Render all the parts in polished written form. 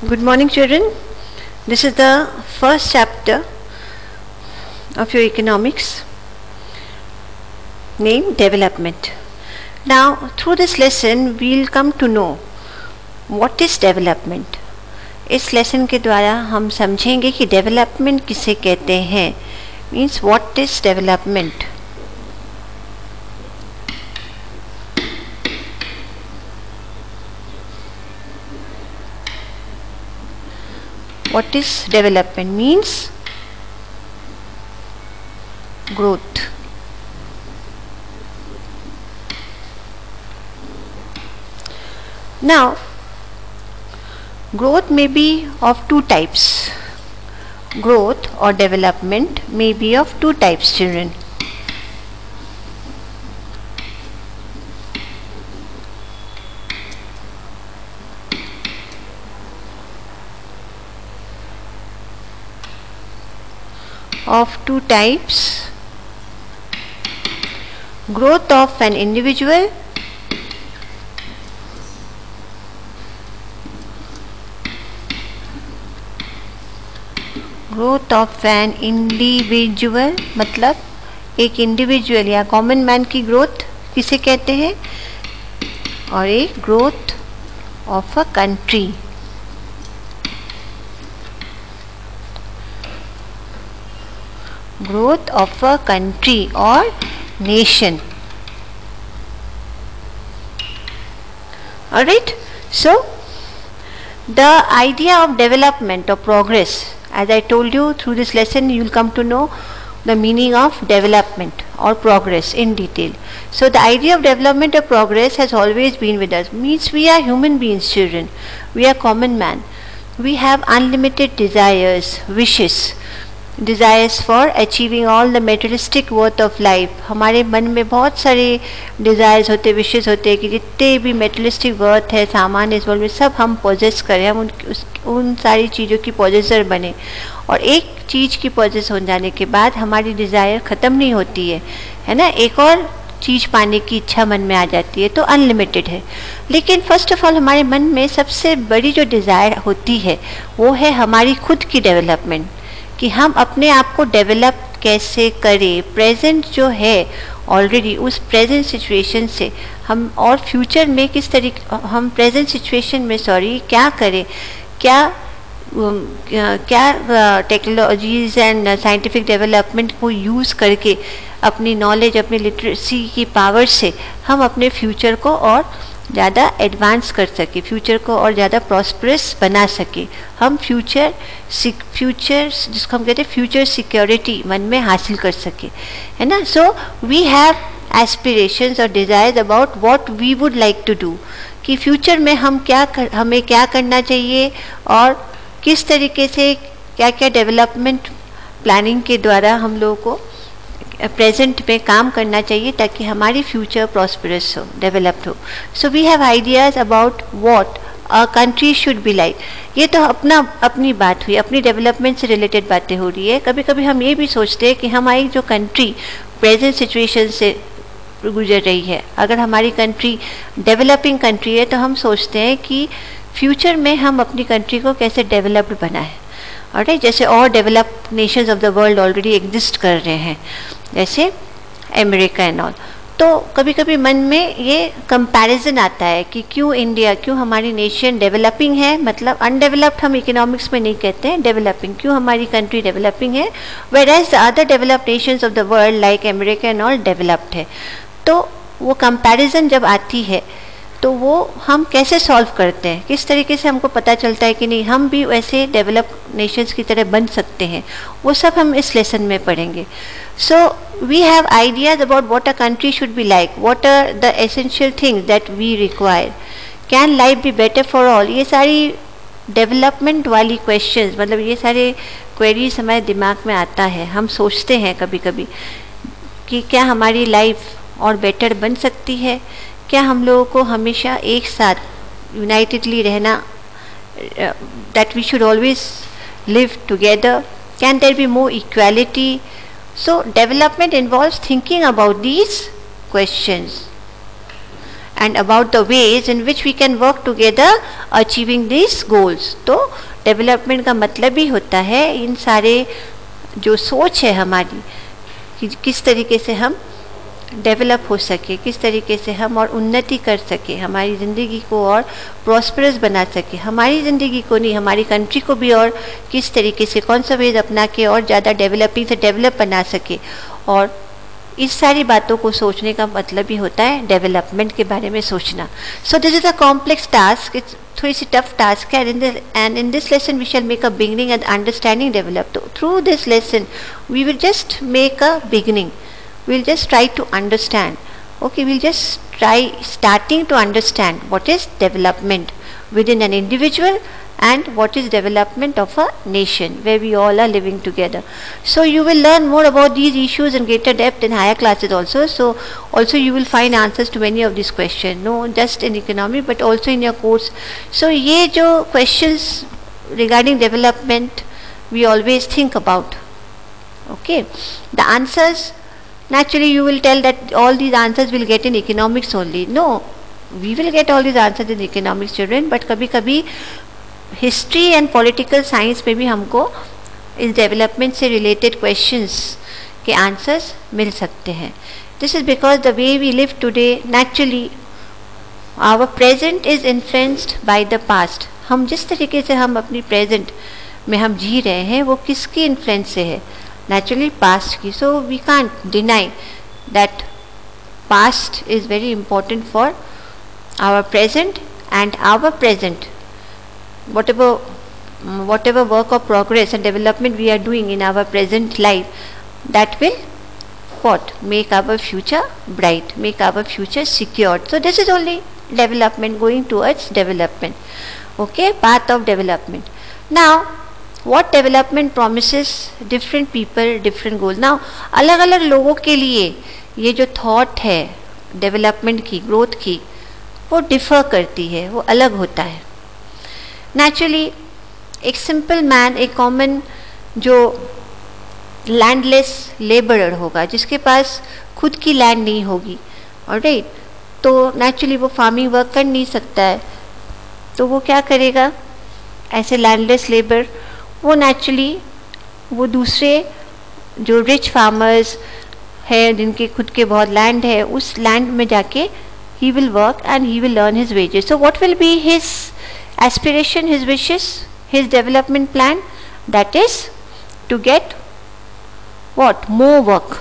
Good morning, children. This is the first chapter of your economics, named development. Now, through this lesson, we will come to know what is development. इस lesson के द्वारा हम समझेंगे कि development किसे कहते हैं, means what is development. What is development means growth. Now, growth may be of two types. Growth or development may be of two types, children. Of two types: growth of an individual मतलब एक individual या common man की growth किसे कहते हैं, और एक growth of a country. Growth of a country or nation. Alright, so the idea of development or progress, as I told you, through this lesson you will come to know the meaning of development or progress in detail. So the idea of development or progress has always been with us. Means we are human beings, children. We are common man. We have unlimited desires, wishes. Desires for achieving all the materialistic worth of life. हमारे मन में बहुत सारे desires होते, wishes होते कि जितने भी materialistic worth है, सामान इस वर्ल्ड में सब हम possess करें, हम उन सारी चीज़ों की possessor बने. और एक चीज़ की possess हो जाने के बाद हमारी desire ख़त्म नहीं होती है ना, एक और चीज़ पाने की इच्छा मन में आ जाती है, तो अनलिमिटेड है. लेकिन फर्स्ट ऑफ ऑल हमारे मन में सबसे बड़ी जो डिज़ायर होती है वो है हमारी खुद की डेवलपमेंट, कि हम अपने आप को डेवलप कैसे करें. प्रेजेंट जो है ऑलरेडी, उस प्रेजेंट सिचुएशन से हम और फ्यूचर में किस तरीके हम प्रेजेंट सिचुएशन में क्या करें, क्या टेक्नोलॉजीज़ एंड साइंटिफिक डेवलपमेंट को यूज़ करके अपनी नॉलेज, अपनी लिटरेसी की पावर से हम अपने फ्यूचर को और ज़्यादा एडवांस कर सके, फ्यूचर को और ज़्यादा प्रॉस्परस बना सके, हम फ्यूचर जिसको हम कहते हैं फ्यूचर सिक्योरिटी मन में हासिल कर सके, है ना. सो वी हैव एस्पिरेशंस और desires about what we would like to do, कि फ्यूचर में हमें क्या करना चाहिए और किस तरीके से क्या क्या डेवलपमेंट प्लानिंग के द्वारा हम लोगों को प्रेजेंट में काम करना चाहिए ताकि हमारी फ्यूचर प्रॉस्परस हो, डेवलप्ड हो. So we have ideas about what a country should be like. ये तो अपनी बात हुई, अपनी डेवलपमेंट से रिलेटेड बातें हो रही है. कभी कभी हम ये भी सोचते हैं कि हमारी जो कंट्री प्रेजेंट सिचुएशन से गुजर रही है, अगर हमारी कंट्री डेवलपिंग कंट्री है तो हम सोचते हैं कि फ्यूचर में हम अपनी कंट्री को कैसे डेवलप्ड बनाएं. और जैसे और developed nations of the world already exist कर रहे हैं, जैसे अमेरिका एंड ऑल. तो कभी कभी मन में ये कंपैरिजन आता है कि क्यों हमारी नेशन डेवलपिंग है, मतलब अनडेवलप्ड हम इकोनॉमिक्स में नहीं कहते हैं, डेवलपिंग, क्यों हमारी कंट्री डेवलपिंग है, whereas the other developed nations of the world like America and all developed है. तो वो कंपैरिजन जब आती है तो वो हम कैसे सॉल्व करते हैं, किस तरीके से हमको पता चलता है कि नहीं हम भी वैसे डेवलप नेशंस की तरह बन सकते हैं, वो सब हम इस लेसन में पढ़ेंगे. So we have ideas about what a country should be like, what are the essential things that we require, can life be better for all. ये सारी डेवलपमेंट वाली क्वेश्चंस, मतलब ये सारे क्वेरीज हमारे दिमाग में आता है. हम सोचते हैं कभी कभी कि क्या हमारी लाइफ और बेटर बन सकती है, क्या हम लोगों को हमेशा एक साथ यूनाइटेडली रहना, that we should always live together, can there be more equality. So development involves thinking about these questions. and about the ways in which we can work together achieving these goals. तो development का मतलब ही होता है इन सारे जो सोच है हमारी कि किस तरीके से हम डेवलप हो सके, किस तरीके से हम और उन्नति कर सके, हमारी ज़िंदगी को और प्रॉस्परस बना सके, हमारी ज़िंदगी को नहीं हमारी कंट्री को भी और किस तरीके से कौन सा वेज अपना के और ज़्यादा डेवलपिंग से डेवलप बना सके। और इस सारी बातों को सोचने का मतलब ही होता है डेवलपमेंट के बारे में सोचना। So this is a complex task, it's थोड़ी सी टफ टास्क है and in this lesson we shall make a beginning and understanding develop. तो through this lesson we will just make a beginning, we'll just try to understand, okay, we'll just try starting to understand what is development within an individual and what is development of a nation where we all are living together. So you will learn more about these issues in greater depth in higher classes also. So also you will find answers to many of these questions, no just in economy but also in your course. So ये जो questions regarding development we always think about, okay, the answers naturally you will tell that all these answers will get in economics only. No, we will get all these answers in economics children, but कभी कभी history and political science में भी हमको इस development से related questions के answers मिल सकते हैं. This is because the way we live today naturally our present is influenced by the past. हम जिस तरीके से हम अपनी प्रेजेंट में हम जी रहे हैं वो किसकी इन्फ्लुएंस से है? नेचुरली पास्ट की. So we can't deny that past is very important for our present, and our present whatever work of progress and development we are doing in our present life, that will what make our future bright, make our future secured. So this is only development, going towards development, okay, path of development. Now what development promises different people, different goals. Now अलग अलग लोगों के लिए ये जो thought है development की, growth की, वो डिफ़र करती है, वो अलग होता है. नेचुरली एक सिंपल मैन, एक कॉमन जो लैंडलेस लेबरर होगा, जिसके पास खुद की लैंड नहीं होगी, ऑलराइट, तो नेचुरली वो फार्मिंग वर्क कर नहीं सकता है. तो वो क्या करेगा? ऐसे लैंडलेस लेबर वो नेचुरली वो दूसरे जो रिच फार्मर्स हैं जिनके खुद के बहुत लैंड है, उस लैंड में जाके he will work and he will earn his wages. So what will be his aspiration, his wishes, his development plan? That is to get what? More work,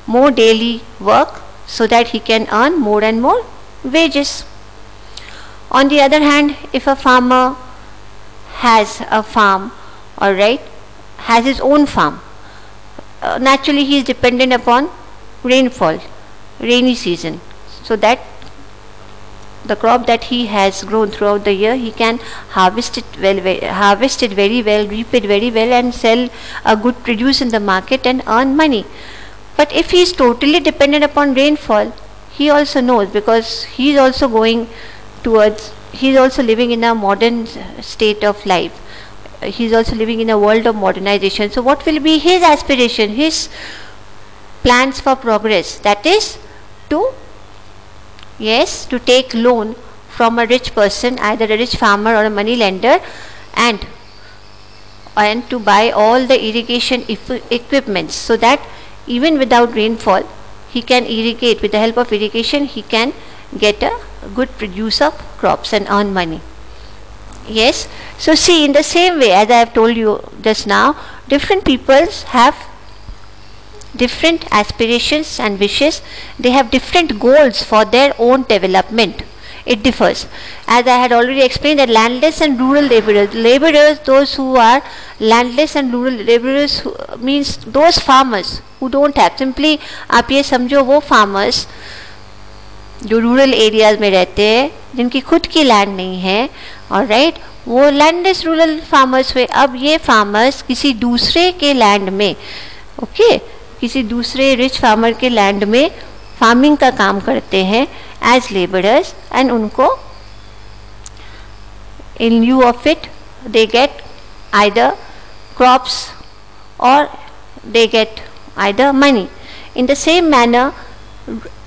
more daily work, so that he can earn more and more wages. On the other hand, if a farmer has a farm, alright, has his own farm, naturally he is dependent upon rainfall, rainy season, so that the crop that he has grown throughout the year, he can harvest it very well, reap it very well, and sell a good produce in the market and earn money. But if he is totally dependent upon rainfall, he also knows, because he is also going towards, he is also living in a modern state of life. He is also living in a world of modernization. So what will be his aspiration, his plans for progress? That is to to take loan from a rich person, either a rich farmer or a money lender, and to buy all the irrigation equipments, so that even without rainfall he can irrigate. With the help of irrigation he can get a good produce of crops and earn money. Yes, so see, in the same way as I have told you just now, different peoples have different aspirations and wishes. They have different goals for their own development. It differs. As I had already explained, that landless and rural laborers, those who are landless and rural laborers, means those farmers who don't have, simply आप ये समझो वो farmers जो rural areas में रहते हैं, जिनकी खुद की लैंड नहीं है, ऑलराइट, वो लैंडलेस रूरल फार्मर्स हुए. अब ये फार्मर्स किसी दूसरे के लैंड में, ओके, किसी दूसरे रिच फार्मर के लैंड में फार्मिंग का काम करते हैं एज लेबरर्स, एंड उनको in lieu of it they get either crops और they get either money. In the same manner,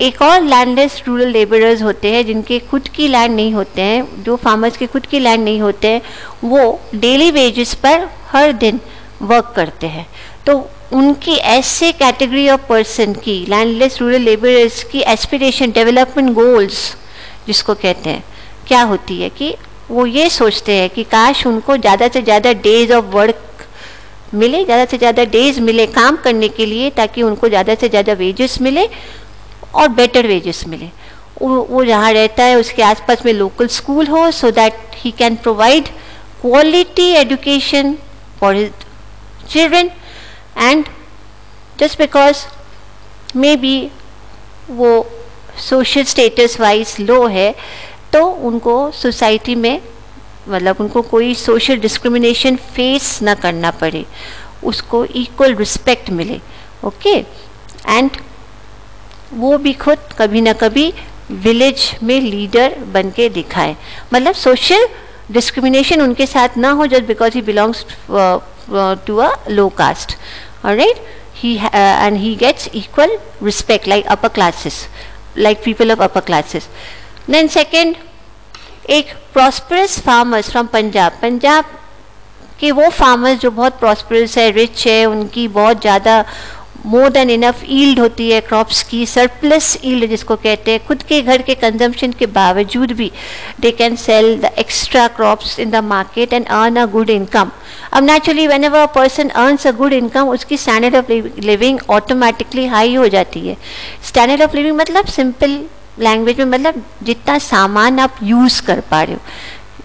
एक और लैंडलेस रूरल लेबरर्स होते हैं जिनके खुद की लैंड नहीं होते हैं, जो फार्मर्स के खुद की लैंड नहीं होते हैं, वो डेली वेजेस पर हर दिन वर्क करते हैं। तो उनकी ऐसे कैटेगरी ऑफ पर्सन की, लैंडलेस रूरल लेबरर्स की एस्पिरेशन, डेवलपमेंट गोल्स जिसको कहते हैं, क्या होती है कि वो ये सोचते हैं कि काश उनको ज़्यादा से ज़्यादा डेज ऑफ वर्क मिले, ज़्यादा से ज़्यादा डेज मिले काम करने के लिए, ताकि उनको ज़्यादा से ज़्यादा वेजेस मिले और बेटर वेजेस मिले। वो जहाँ रहता है उसके आसपास में लोकल स्कूल हो, so that he can provide quality education for his children. And just because may be वो सोशल स्टेटस वाइज लो है, तो उनको सोसाइटी में मतलब उनको कोई सोशल डिस्क्रिमिनेशन फेस ना करना पड़े, उसको इक्वल रिस्पेक्ट मिले। ओके, एंड वो भी खुद कभी ना कभी विलेज में लीडर बन के दिखाए, मतलब सोशल डिस्क्रिमिनेशन उनके साथ ना हो just because he belongs to a low caste. Alright, and he gets equal respect like upper classes, like people of upper classes. Then second, एक prosperous farmers from पंजाब के वो farmers जो बहुत prosperous है, rich है, उनकी बहुत ज़्यादा more than enough yield होती है crops की, surplus yield जिसको कहते हैं, खुद के घर के consumption के बावजूद भी they can sell the extra crops in the market and earn a good income. अब naturally whenever a person earns a good income, उसकी standard of living automatically high हो जाती है। standard of living मतलब simple language में मतलब जितना सामान आप use कर पा रहे हो,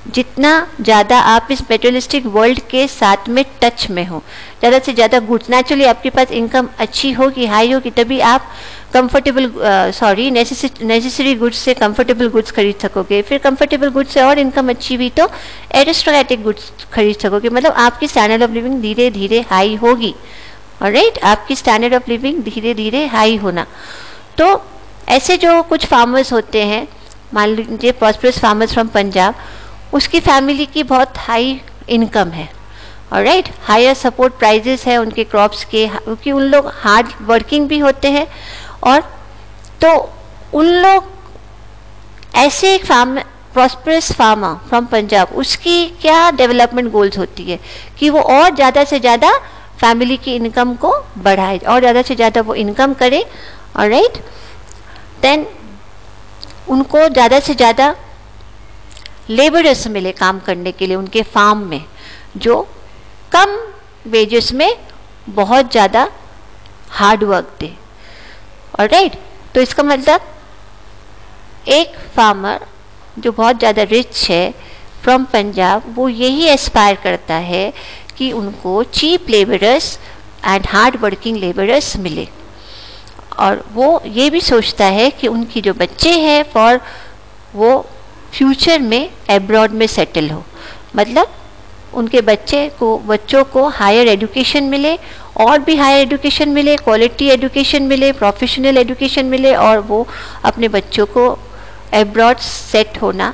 जितना ज़्यादा आप इस मेटेरियलिस्टिक वर्ल्ड के साथ में टच में हो, ज़्यादा से ज़्यादा गुड्स, नेचुरली आपके पास इनकम अच्छी होगी, हाई होगी, तभी आप कंफर्टेबल नेसेसरी गुड्स से कंफर्टेबल गुड्स खरीद सकोगे, फिर कंफर्टेबल गुड्स से और इनकम अच्छी हुई तो एरिस्टोक्रेटिक गुड्स खरीद सकोगे, मतलब आपकी स्टैंडर्ड ऑफ लिविंग धीरे धीरे हाई होगी। ऑलराइट, आपकी स्टैंडर्ड ऑफ लिविंग धीरे धीरे हाई होना। तो ऐसे जो कुछ फार्मर्स होते हैं, मान लीजिए प्रॉस्परस फार्मर्स फ्रॉम पंजाब, उसकी फैमिली की बहुत हाई इनकम है। ऑलराइट, हायर सपोर्ट प्राइजेस है उनके क्रॉप्स के, क्योंकि उन लोग हार्ड वर्किंग भी होते हैं। और तो उन लोग ऐसे एक प्रॉस्परस फार्मर फ्रॉम पंजाब, उसकी क्या डेवलपमेंट गोल्स होती है कि वो और ज़्यादा से ज़्यादा फैमिली की इनकम को बढ़ाए और ज़्यादा से ज़्यादा वो इनकम करे। ऑलराइट, देन उनको ज़्यादा से ज़्यादा लेबरर्स मिले काम करने के लिए उनके फार्म में, जो कम वेजेस में बहुत ज़्यादा हार्ड वर्क दे। ऑलराइट, तो इसका मतलब एक फार्मर जो बहुत ज़्यादा रिच है फ्रॉम पंजाब, वो यही एस्पायर करता है कि उनको cheap labourers and hard working labourers मिले, और वो ये भी सोचता है कि उनकी जो बच्चे हैं फॉर वो फ्यूचर में एब्रॉड में सेटल हो, मतलब उनके बच्चों को हायर एजुकेशन मिले, और भी हायर एजुकेशन मिले, क्वालिटी एजुकेशन मिले, प्रोफेशनल एजुकेशन मिले, और वो अपने बच्चों को एब्रॉड सेट होना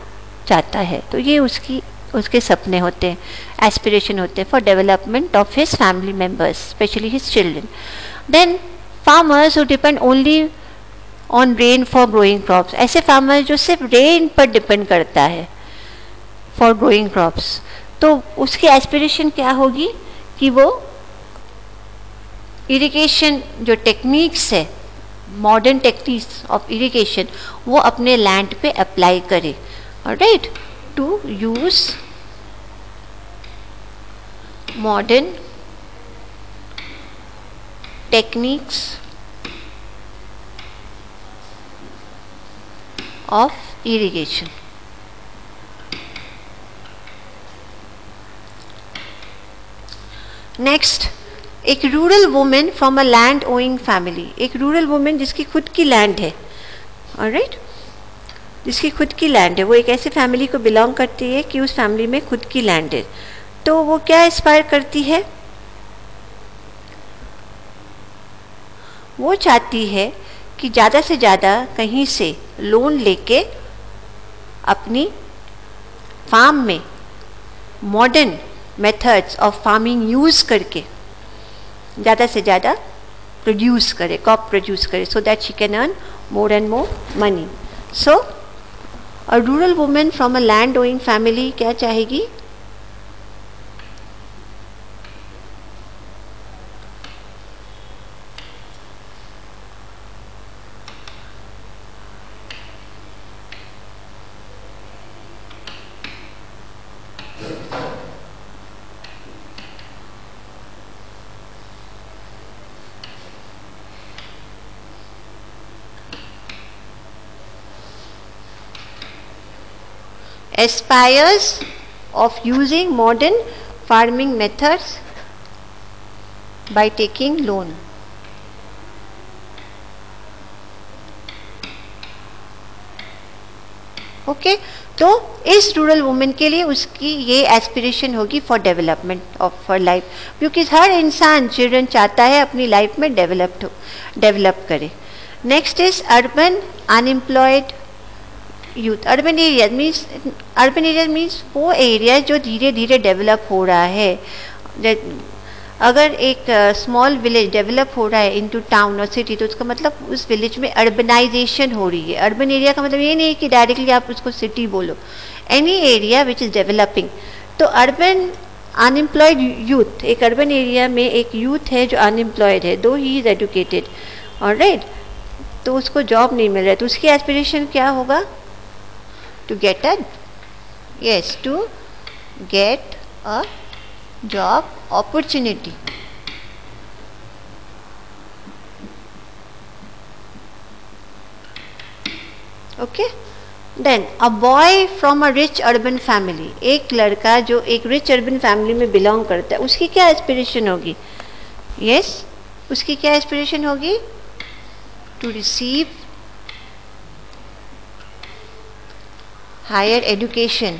चाहता है। तो ये उसके सपने होते हैं, एस्पिरेशन होते हैं for development of his family members, specially his children. Then farmers who depend only on rain for growing crops, ऐसे फार्मर जो सिर्फ रेन पर डिपेंड करता है फॉर ग्रोइंग क्रॉप्स, तो उसकी एस्पिरेशन क्या होगी कि वो इरिगेशन जो टेक्निक्स है, मॉडर्न टेक्निक्स ऑफ इरिगेशन, वो अपने लैंड पे अप्लाई करे। Alright, to use modern techniques of irrigation. Next, एक rural women from a land owning family, एक रूरल वुमेन जिसकी खुद की लैंड है। ऑलराइट, जिसकी खुद की लैंड है, वो एक ऐसे फैमिली को बिलोंग करती है कि उस फैमिली में खुद की लैंड है। तो वो क्या एस्पायर करती है, वो चाहती है कि ज़्यादा से ज़्यादा कहीं से लोन लेके अपनी फार्म में modern methods of farming use करके ज़्यादा से ज़्यादा प्रोड्यूस करे, क्रॉप प्रोड्यूस करे, so that she can earn more and more money. So a rural woman from a land owning family क्या चाहेगी? Aspires of using modern farming methods by taking loan. Okay तो इस rural women के लिए उसकी ये aspiration होगी for development of for life, क्योंकि हर इंसान चिल्ड्रन चाहता है अपनी लाइफ में डेवलप करे. Next is urban unemployed youth. Urban area means वो एरिया जो धीरे धीरे डेवलप हो रहा है. अगर एक स्मॉल विलेज डेवलप हो रहा है इनटू टाउन और सिटी, तो उसका मतलब उस विलेज में अर्बनाइजेशन हो रही है. अर्बन एरिया का मतलब ये नहीं कि डायरेक्टली आप उसको सिटी बोलो, any area which is developing. तो अर्बन अनएम्प्लॉयड यूथ, एक अर्बन एरिया में एक यूथ है जो अनएम्प्लॉयड है, दो ही इज़ एजुकेटेड, ऑलराइट, तो उसको जॉब नहीं मिल रहा है, तो उसकी एस्पिरेशन क्या होगा? to get a job opportunity. Okay, then a boy from a rich urban family, एक लड़का जो एक rich urban family में belong करता है, उसकी क्या aspiration होगी? Yes, उसकी क्या aspiration होगी? To receive higher education.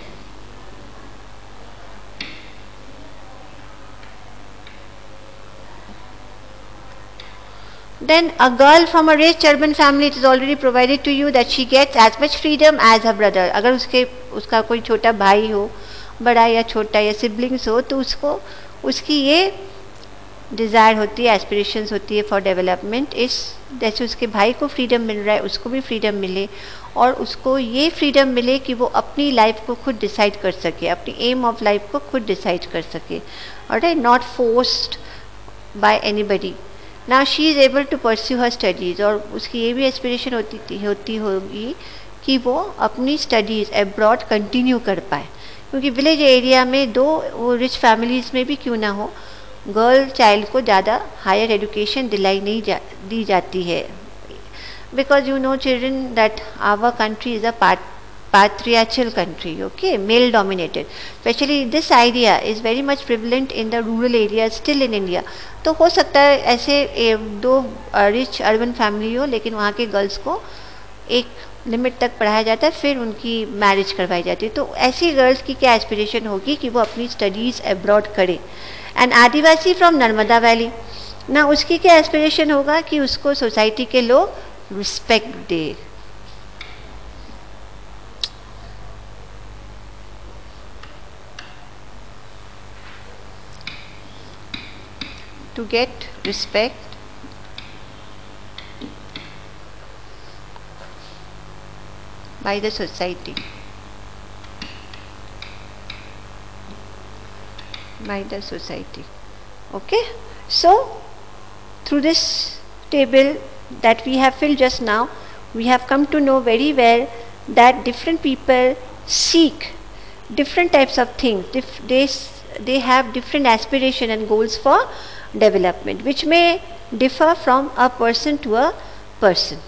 Then a girl from a rich urban family, it is already provided to you that she gets as much freedom as her brother. अगर उसका कोई छोटा भाई हो, बड़ा या छोटा या सिबलिंग्स हो, तो उसकी ये डिज़ायर होती है, एस्पिरेशंस होती है फॉर डेवलपमेंट. इस जैसे उसके भाई को फ्रीडम मिल रहा है, उसको भी फ्रीडम मिले, और उसको ये फ्रीडम मिले कि वो अपनी लाइफ को खुद डिसाइड कर सके, अपनी एम ऑफ लाइफ को खुद डिसाइड कर सके, alright, not forced by anybody. Now she is able to pursue her studies, और उसकी ये भी एस्पिरेशन होती होगी कि वो अपनी स्टडीज़ एब्रॉड कंटिन्यू कर पाए, क्योंकि विलेज एरिया में दो वो रिच फैमिलीज़ में भी क्यों ना हो, गर्ल चाइल्ड को ज़्यादा हायर एजुकेशन दिलाई नहीं दी जाती है. Because you know children that our country is a patriarchal country, okay, male dominated. Especially this idea is very much prevalent in the rural areas still in India. तो हो सकता है ऐसे दो रिच अर्बन फैमिली हो, लेकिन वहाँ के गर्ल्स को एक लिमिट तक पढ़ाया जाता है, फिर उनकी मैरिज करवाई जाती है. तो ऐसी गर्ल्स की क्या एस्पिरेशन होगी कि वो अपनी स्टडीज़ एब्रॉड करे. And Adivasi from Narmada valley, ना उसकी क्या एस्पिरेशन होगा कि उसको सोसाइटी के लोग respect they. To get respect by the society. Okay, so through this table that we have filled just now, we have come to know very well that different people seek different types of things. They have different aspiration and goals for development, which may differ from a person to a person.